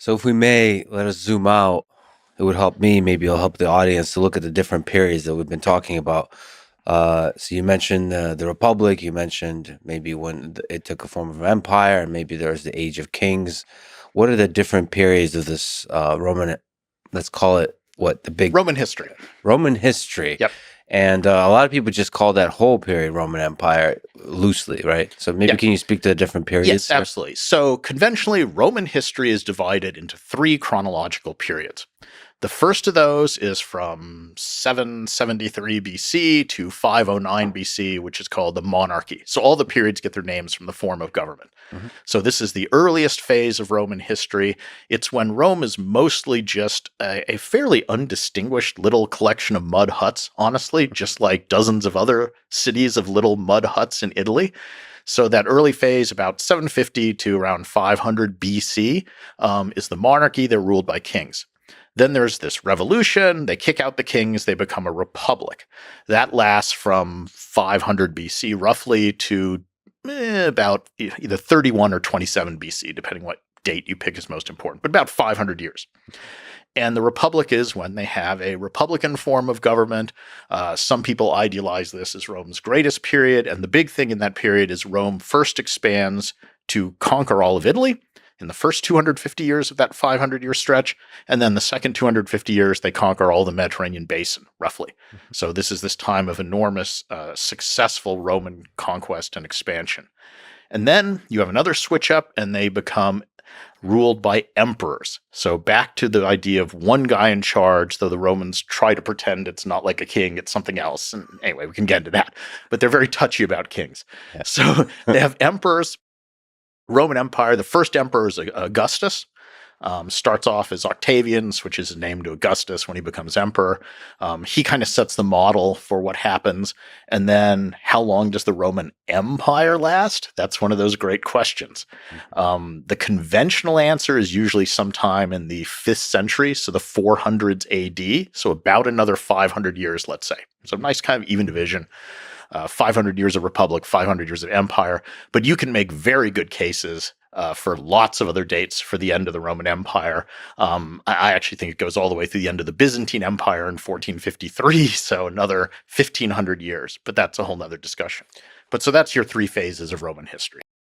So if we may, let us zoom out. It would help me, maybe it'll help the audience to look at the different periods that we've been talking about. So you mentioned the Republic, you mentioned maybe when it took a form of empire, and maybe there's the Age of Kings. What are the different periods of this Roman, let's call it what, the big Roman history. Roman history? Yep. And a lot of people just call that whole period Roman Empire loosely, right? So maybe can you speak to the different periods? Yes, absolutely. So conventionally, Roman history is divided into 3 chronological periods. The first of those is from 773 BC to 509 BC, which is called the monarchy. So all the periods get their names from the form of government. Mm-hmm. So this is the earliest phase of Roman history. It's when Rome is mostly just a fairly undistinguished little collection of mud huts, honestly, just like dozens of other cities of little mud huts in Italy. So that early phase, about 750 to around 500 BC, is the monarchy. They're ruled by kings. Then there's this revolution. They kick out the kings. They become a republic. That lasts from 500 BC roughly to about either 31 or 27 BC, depending what date you pick is most important, but about 500 years. And the republic is when they have a republican form of government. Some people idealize this as Rome's greatest period. And the big thing in that period is Rome first expands to conquer all of Italy in the first 250 years of that 500-year stretch. And then the second 250 years, they conquer all the Mediterranean basin, roughly. Mm-hmm. So this is this time of enormous, successful Roman conquest and expansion. And then you have another switch up, and they become ruled by emperors. So back to the idea of one guy in charge, though the Romans try to pretend it's not like a king, it's something else. And anyway, we can get into that. But they're very touchy about kings. Yeah. So they have emperors. Roman Empire, the first emperor is Augustus. Starts off as Octavian, switches his name to Augustus when he becomes emperor. He kind of sets the model for what happens. And then how long does the Roman Empire last? That's one of those great questions. The conventional answer is usually sometime in the 5th century, so the 400s AD, so about another 500 years, let's say. So nice kind of even division. 500 years of republic, 500 years of empire, but you can make very good cases for lots of other dates for the end of the Roman Empire. I actually think it goes all the way through the end of the Byzantine Empire in 1453, so another 1,500 years, but that's a whole nother discussion. But so that's your 3 phases of Roman history.